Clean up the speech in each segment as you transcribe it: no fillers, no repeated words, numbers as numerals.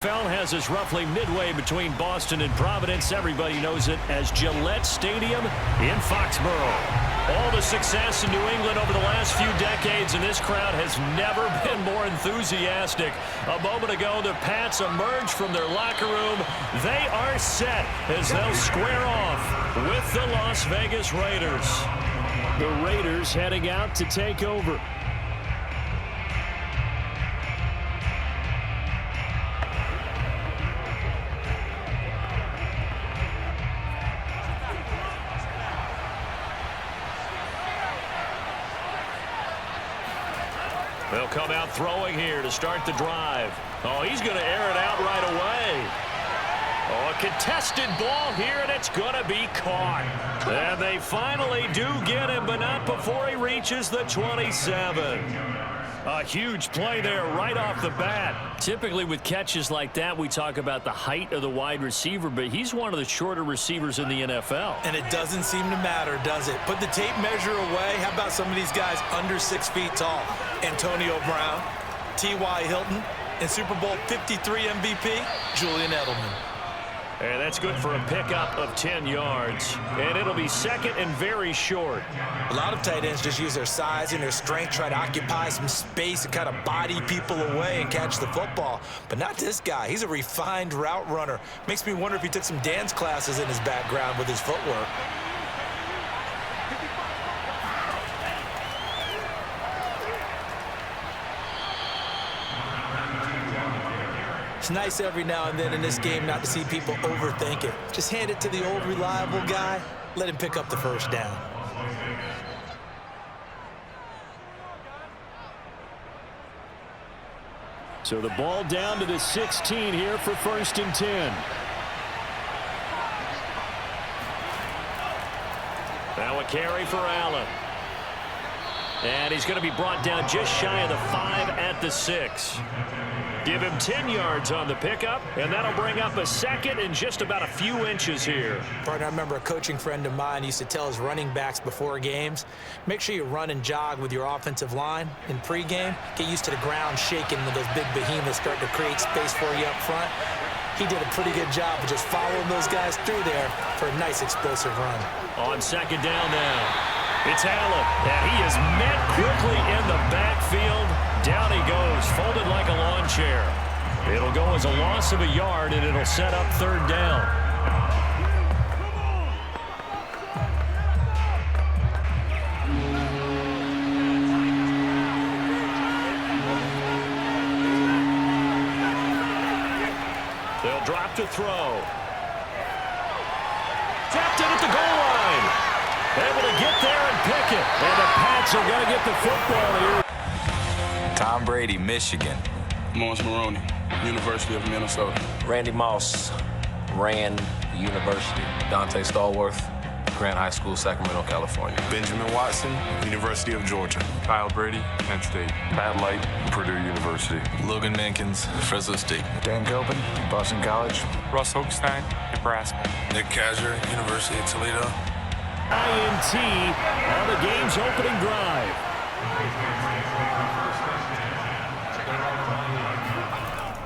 NFL has us roughly midway between Boston and Providence. Everybody knows it as Gillette Stadium in Foxborough. All the success in New England over the last few decades, and this crowd has never been more enthusiastic. A moment ago, the Pats emerged from their locker room. They are set as they'll square off with the Las Vegas Raiders. The Raiders heading out to take over. They'll come out throwing here to start the drive. Oh, he's going to air it out right away. Oh, a contested ball here, and it's going to be caught. And they finally do get him, but not before he reaches the 27. A huge play there right off the bat. Typically with catches like that, we talk about the height of the wide receiver, but he's one of the shorter receivers in the NFL. And it doesn't seem to matter, does it? Put the tape measure away. How about some of these guys under 6 feet tall? Antonio Brown, T.Y. Hilton, and Super Bowl 53 MVP, Julian Edelman. And that's good for a pickup of 10 yards. And it'll be second and very short. A lot of tight ends just use their size and their strength, try to occupy some space and kind of body people away and catch the football. But not this guy. He's a refined route runner. Makes me wonder if he took some dance classes in his background with his footwork. It's nice every now and then in this game not to see people overthink it. Just hand it to the old reliable guy. Let him pick up the first down. So the ball down to the 16 here for 1st and 10. Now a carry for Allen. And he's going to be brought down just shy of the 5 at the 6. Give him 10 yards on the pickup, and that'll bring up a second and just about a few inches here. Partner, I remember a coaching friend of mine used to tell his running backs before games, make sure you run and jog with your offensive line in pregame. Get used to the ground shaking when those big behemoths start to create space for you up front. He did a pretty good job of just following those guys through there for a nice explosive run. On second down now, it's Allen, and he is met quickly in the backfield. Down he goes, folded like a lawn chair. It'll go as a loss of a yard, and it'll set up 3rd down. They'll drop to throw. Tapped in at the goal line. Able to get there and pick it. And the Pats are going to get the football here. Tom Bрэdi, Michigan. Morris Maroney, University of Minnesota. Rэнdi Mosss, Rand University. Dante Stallworth, Grant High School, Sacramento, California. Benjamin Watson, University of Georgia. Kyle Brady, Penn State. Pat Light, Purdue University. Logan Mankins, Fresno State. Dan Gilpin, Boston College. Russ Hochstein, Nebraska. Nick Kaiser, University of Toledo. INT on the game's opening drive.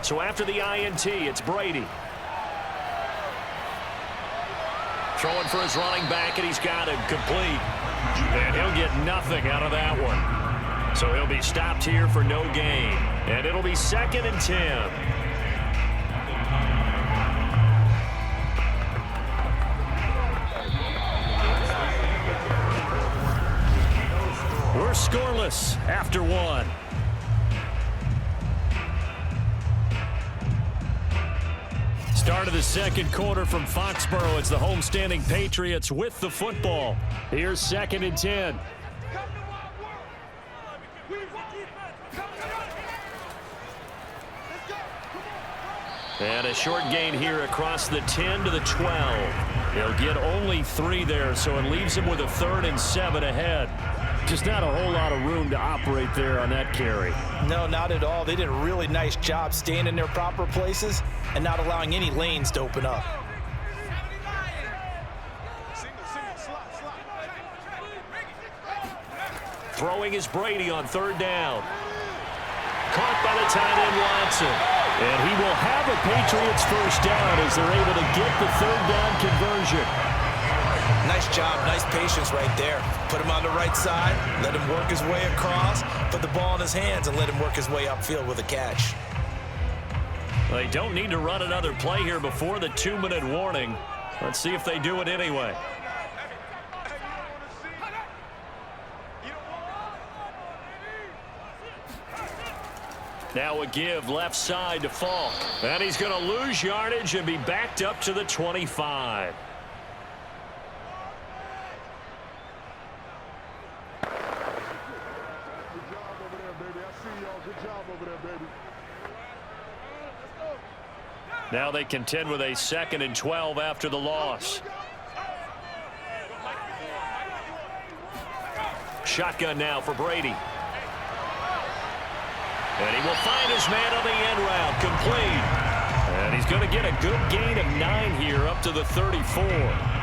So after the INT, it's Brady. Throwing for his running back, and he's got him complete. And he'll get nothing out of that one. So he'll be stopped here for no gain. And it'll be 2nd and 10. We're scoreless after 1. Start of the 2nd quarter from Foxborough. It's the homestanding Patriots with the football. Here's 2nd and 10. And a short gain here across the 10 to the 12. He'll get only 3 there, so it leaves him with a 3rd and 7 ahead. Just not a whole lot of room to operate there on that carry. No, not at all. They did a really nice job staying in their proper places and not allowing any lanes to open up. Throwing is Brady on 3rd down. Caught by the tight end Watson. And he will have a Patriots first down as they're able to get the third down conversion. Nice job, nice patience right there. Put him on the right side, let him work his way across, put the ball in his hands, and let him work his way upfield with a catch. They don't need to run another play here before the 2-minute warning. Let's see if they do it anyway. Now a give left side to Falk. And he's going to lose yardage and be backed up to the 25. Now they contend with a 2nd and 12 after the loss. Shotgun now for Brady. And he will find his man on the end route, complete. And he's going to get a good gain of 9 here up to the 34.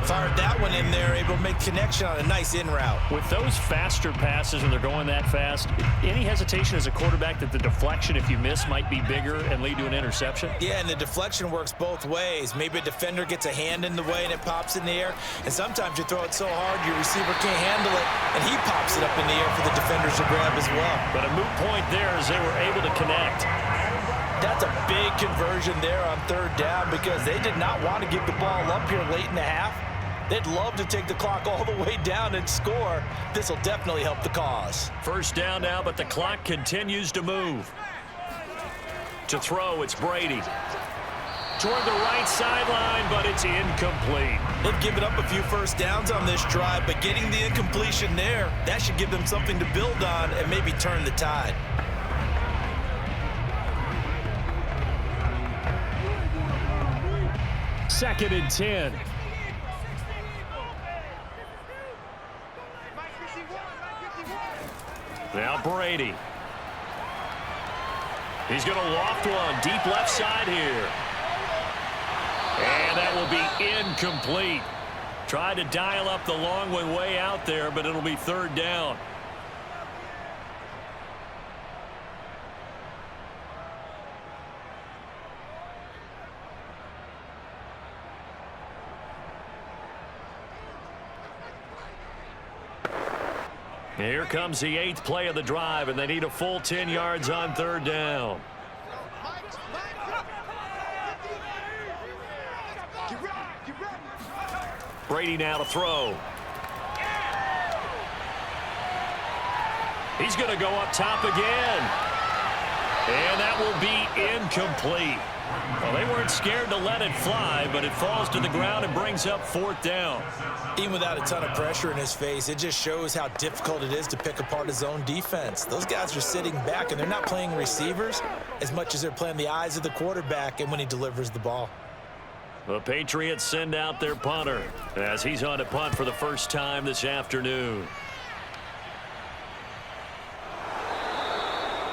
Fired that one in there, able to make connection on a nice in route. With those faster passes and they're going that fast, any hesitation as a quarterback that the deflection, if you miss, might be bigger and lead to an interception? Yeah, and the deflection works both ways. Maybe a defender gets a hand in the way and it pops in the air. And sometimes you throw it so hard your receiver can't handle it, and he pops it up in the air for the defenders to grab as well. But a moot point there as they were able to connect. That's a big conversion there on third down because they did not want to give the ball up here late in the half. They'd love to take the clock all the way down and score. This will definitely help the cause. First down now, but the clock continues to move. To throw, it's Brady. Toward the right sideline, but it's incomplete. They've given up a few first downs on this drive, but getting the incompletion there, that should give them something to build on and maybe turn the tide. Second and 10. Now Brady. He's going to loft one deep left side here. And that will be incomplete. Tried to dial up the long one way out there, but it'll be third down. Here comes the 8th play of the drive, and they need a full 10 yards on third down. Brady now to throw. He's going to go up top again. And that will be incomplete. Well, they weren't scared to let it fly, but it falls to the ground and brings up fourth down. Even without a ton of pressure in his face, it just shows how difficult it is to pick apart his own defense. Those guys are sitting back, and they're not playing receivers as much as they're playing the eyes of the quarterback and when he delivers the ball. The Patriots send out their punter as he's on to punt for the first time this afternoon.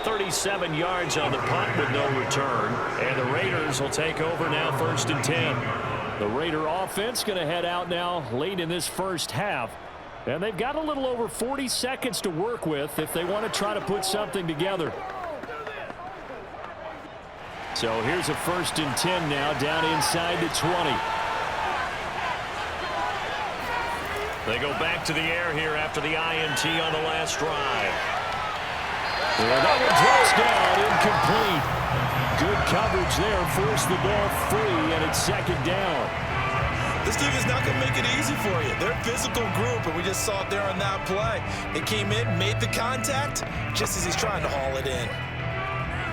37 yards on the punt with no return. And the Raiders will take over now, 1st and 10. The Raider offense going to head out now late in this first half. And they've got a little over 40 seconds to work with if they want to try to put something together. So here's a 1st and 10 now down inside the 20. They go back to the air here after the INT on the last drive. And that one drops down, incomplete. Good coverage there, forced the ball free, and it's 2nd down. This team is not going to make it easy for you. They're a physical group, and we just saw it there on that play. They came in, made the contact, just as he's trying to haul it in.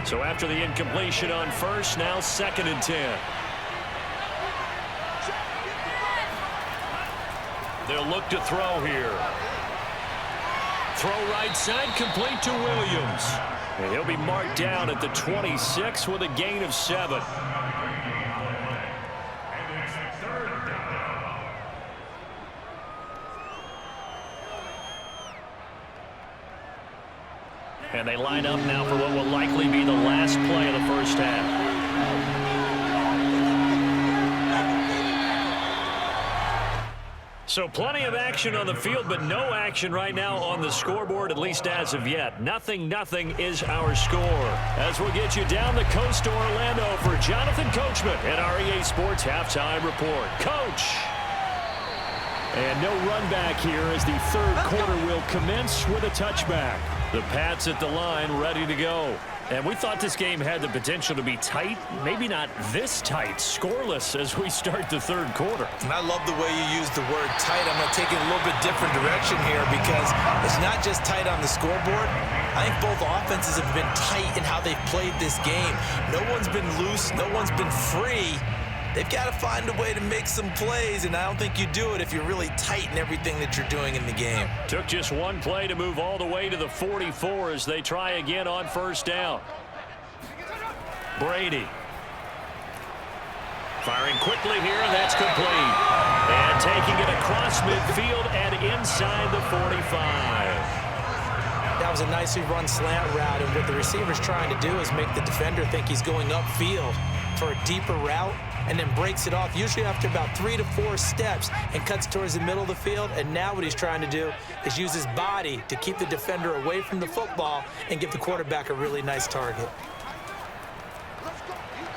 So after the incompletion on first, now 2nd and 10. They'll look to throw here. Throw right side, complete to Williams. And he'll be marked down at the 26 with a gain of 7. And they line up now for what will likely be the last play of the first half. So plenty of action on the field, but no action right now on the scoreboard, at least as of yet. 0-0 is our score. As we'll get you down the coast to Orlando for Jonathan Coachman at our EA Sports Halftime Report. Coach! And no run back here as the third quarter will commence with a touchback. The Pats at the line ready to go. And we thought this game had the potential to be tight, maybe not this tight, scoreless as we start the third quarter. And I love the way you use the word tight. I'm going to take it a little bit different direction here because it's not just tight on the scoreboard. I think both offenses have been tight in how they've played this game. No one's been loose. No one's been free. They've got to find a way to make some plays, and I don't think you do it if you're really tight in everything that you're doing in the game. Took just one play to move all the way to the 44 as they try again on first down. Brady. Firing quickly here, and that's complete. And taking it across midfield and inside the 45. That was a nicely run slant route, and what the receiver's trying to do is make the defender think he's going upfield for a deeper route, and then breaks it off, usually after about 3 to 4 steps, and cuts towards the middle of the field. And now what he's trying to do is use his body to keep the defender away from the football and give the quarterback a really nice target.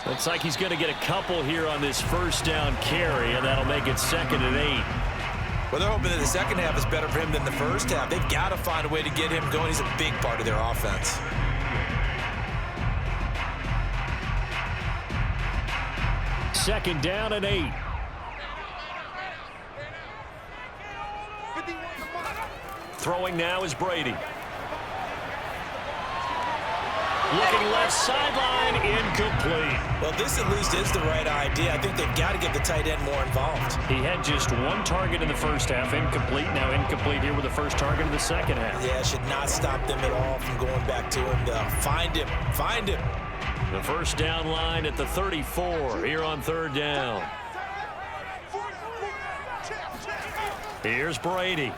Looks like he's going to get a couple here on this first down carry, and that'll make it 2nd and 8. Well, they're hoping that the second half is better for him than the first half. They've got to find a way to get him going. He's a big part of their offense. Second down and 8. Throwing now is Brady. Looking left sideline, incomplete. Well, this at least is the right idea. I think they've got to get the tight end more involved. He had just one target in the first half, incomplete. Now incomplete here with the first target of the second half. Yeah, it should not stop them at all from going back to him. Find him. Find him. The first down line at the 34 here on third down. Here's Brady.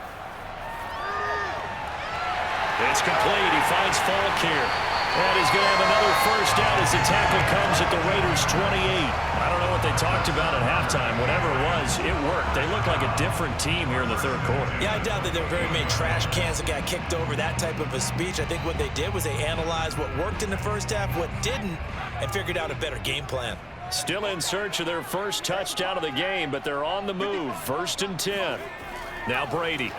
It's complete. He finds Falk here. And he's going to have another first down as the tackle comes at the Raiders' 28. I don't know what they talked about at halftime. Whatever it was, it worked. They look like a different team here in the third quarter. Yeah, I doubt that there were very many trash cans that got kicked over, that type of a speech. I think what they did was they analyzed what worked in the first half, what didn't, and figured out a better game plan. Still in search of their first touchdown of the game, but they're on the move. 1st and 10. Now Brady.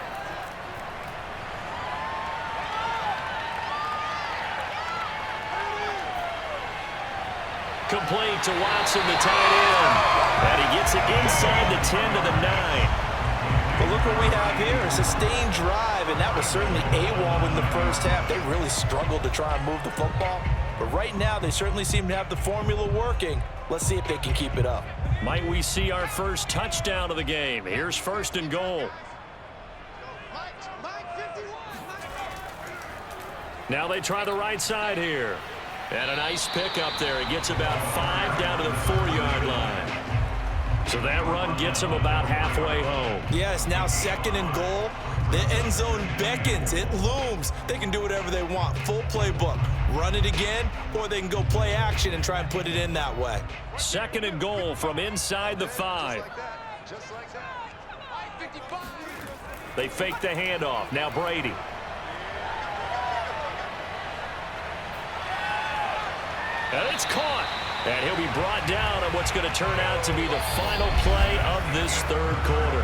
Complete to Watson, the tight end. And he gets it inside the 10 to the 9. But look what we have here, a sustained drive, and that was certainly AWOL in the first half. They really struggled to try and move the football. But right now, they certainly seem to have the formula working. Let's see if they can keep it up. Might we see our first touchdown of the game? Here's 1st and goal. Now they try the right side here. And a nice pickup there. It gets about 5 down to the 4-yard line. So that run gets them about halfway home. Yeah, it's now 2nd and goal. The end zone beckons. It looms. They can do whatever they want. Full playbook. Run it again, or they can go play action and try and put it in that way. 2nd and goal from inside the 5. They fake the handoff. Now Brady. And it's caught. And he'll be brought down on what's going to turn out to be the final play of this third quarter.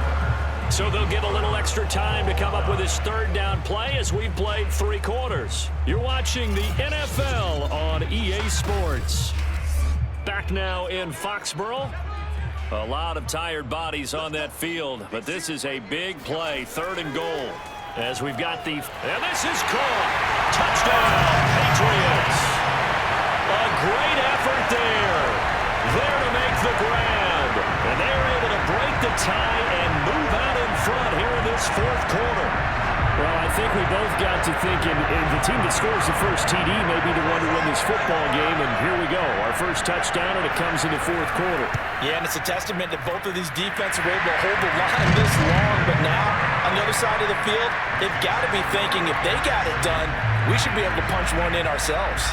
So they'll get a little extra time to come up with his third down play as we've played 3 quarters. You're watching the NFL on EA Sports. Back now in Foxborough. A lot of tired bodies on that field, but this is a big play, 3rd and goal. As we've got the... And this is caught. Touchdown, Patriots. A great effort there to make the grab. And they're able to break the tie and move out in front here in this 4th quarter. Well, I think we both got to thinking the team that scores the first TD may be the one to win this football game, and here we go. Our first touchdown, and it comes in the 4th quarter. Yeah, and it's a testament that both of these defenses were able to hold the line this long, but now on the other side of the field, they've got to be thinking if they got it done, we should be able to punch one in ourselves.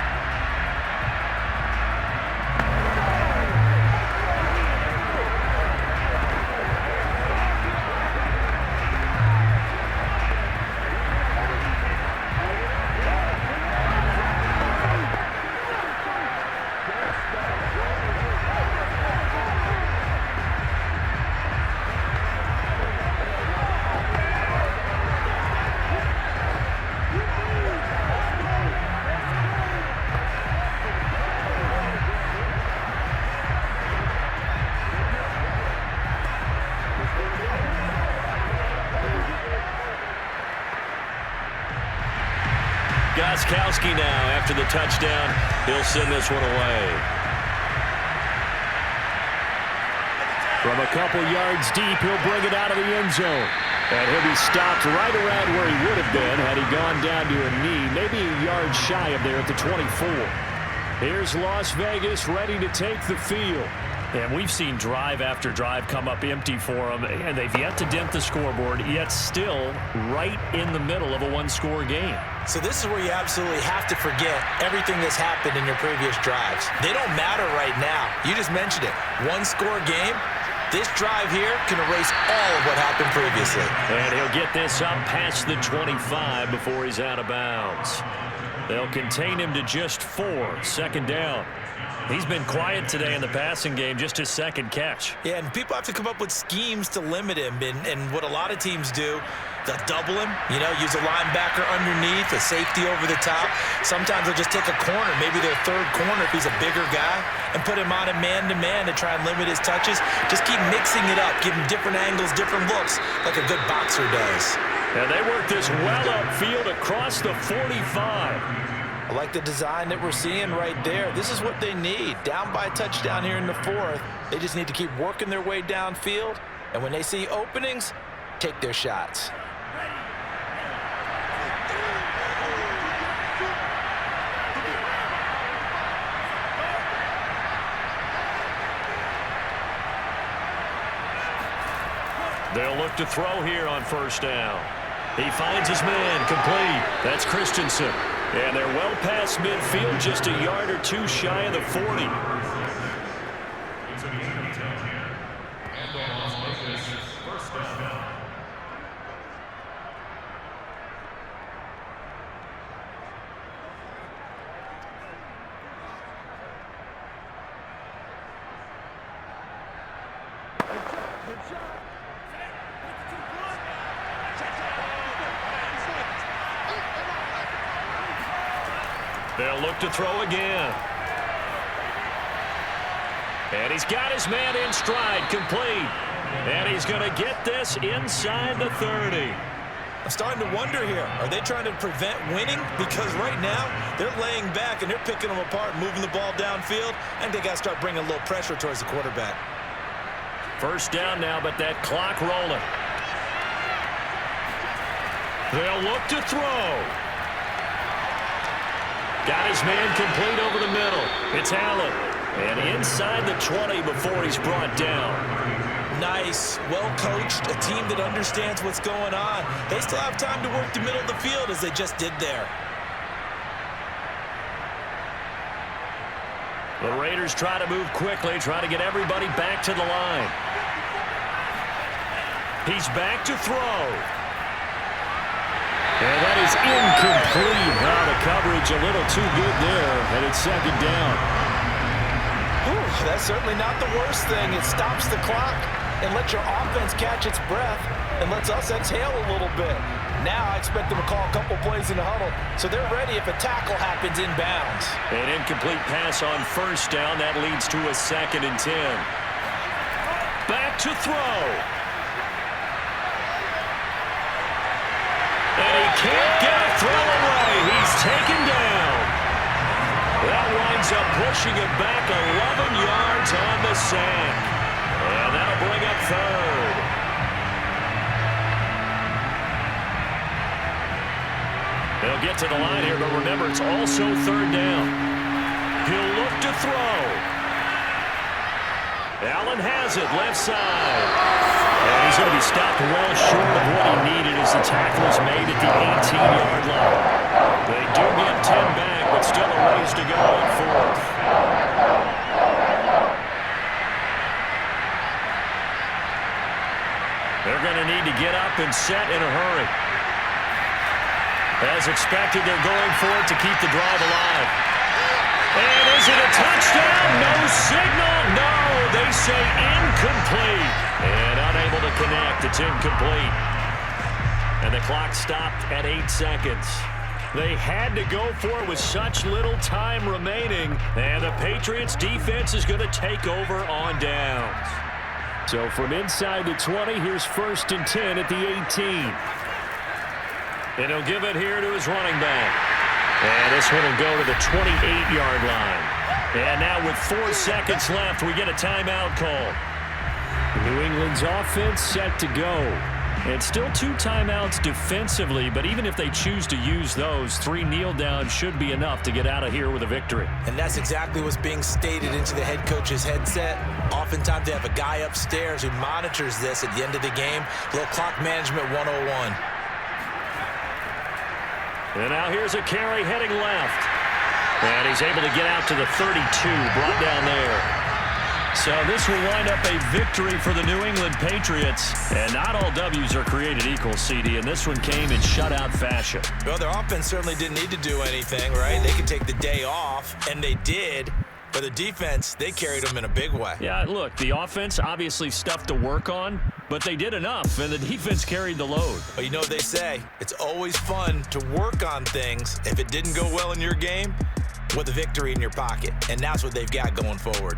Gostkowski now after the touchdown. He'll send this one away. From a couple yards deep, he'll bring it out of the end zone. And he'll be stopped right around where he would have been had he gone down to a knee, maybe a yard shy of there at the 24. Here's Las Vegas ready to take the field. And we've seen drive after drive come up empty for them, and they've yet to dent the scoreboard, yet still right in the middle of a one-score game. So this is where you absolutely have to forget everything that's happened in your previous drives. They don't matter right now. You just mentioned it. One-score game. This drive here can erase all of what happened previously. And he'll get this up past the 25 before he's out of bounds. They'll contain him to just 4, second down. He's been quiet today in the passing game, just his second catch. Yeah, and people have to come up with schemes to limit him. And what a lot of teams do, they'll double him, use a linebacker underneath, a safety over the top. Sometimes they'll just take a corner, maybe their third corner if he's a bigger guy, and put him on a man-to-man to try and limit his touches. Just keep mixing it up, give him different angles, different looks, like a good boxer does. And they work this well upfield across the 45. I like the design that we're seeing right there. This is what they need. Down by a touchdown here in the 4th. They just need to keep working their way downfield. And when they see openings, take their shots. They'll look to throw here on first down. He finds his man, complete. That's Christensen. And they're well past midfield, just a yard or two shy of the 40. They'll look to throw again. And he's got his man in stride, complete. And he's going to get this inside the 30. I'm starting to wonder here, are they trying to prevent winning? Because right now, they're laying back and they're picking them apart, moving the ball downfield, and they got to start bringing a little pressure towards the quarterback. First down now, but that clock rolling. They'll look to throw. Got his man complete over the middle. It's Allen. And inside the 20 before he's brought down. Nice. Well coached. A team that understands what's going on. They still have time to work the middle of the field as they just did there. The Raiders try to move quickly, try to get everybody back to the line. He's back to throw. And that is incomplete. Now the coverage a little too good there, and it's second down. Whew, that's certainly not the worst thing. It stops the clock and lets your offense catch its breath and lets us exhale a little bit. Now I expect them to call a couple plays in the huddle, so they're ready if a tackle happens inbounds. An incomplete pass on first down. That leads to a 2nd and 10. Back to throw. And he can't get a throw away. He's taken down. That winds up pushing it back 11 yards on the sack. And that'll bring up 3rd. They'll get to the line here, but remember, it's also 3rd down. He'll look to throw. Allen has it, left side. And he's going to be stopped well short of what he needed as the tackle is made at the 18-yard line. They do get 10 back, but still a ways to go on 4th. They're going to need to get up and set in a hurry. As expected, they're going for it to keep the drive alive. And is it a touchdown? No signal. No, they say incomplete. And unable to connect. It's incomplete. And the clock stopped at 8 seconds. They had to go for it with such little time remaining. And the Patriots defense is going to take over on downs. So from inside the 20, here's 1st and 10 at the 18. And he'll give it here to his running back. And this one will go to the 28-yard line. And now with 4 seconds left, we get a timeout call. New England's offense set to go. And still 2 timeouts defensively, but even if they choose to use those, 3 kneel downs should be enough to get out of here with a victory. And that's exactly what's being stated into the head coach's headset. Oftentimes they have a guy upstairs who monitors this at the end of the game. A little clock management 101. And now here's a carry heading left. And he's able to get out to the 32, brought down there. So this will wind up a victory for the New England Patriots. And not all W's are created equal, CD, and this one came in shutout fashion. Well, their offense certainly didn't need to do anything, right? They could take the day off, and they did. But the defense, they carried them in a big way. Yeah, look, the offense, obviously stuff to work on, but they did enough, and the defense carried the load. Well, you know what they say. It's always fun to work on things. If it didn't go well in your game, with a victory in your pocket. And that's what they've got going forward.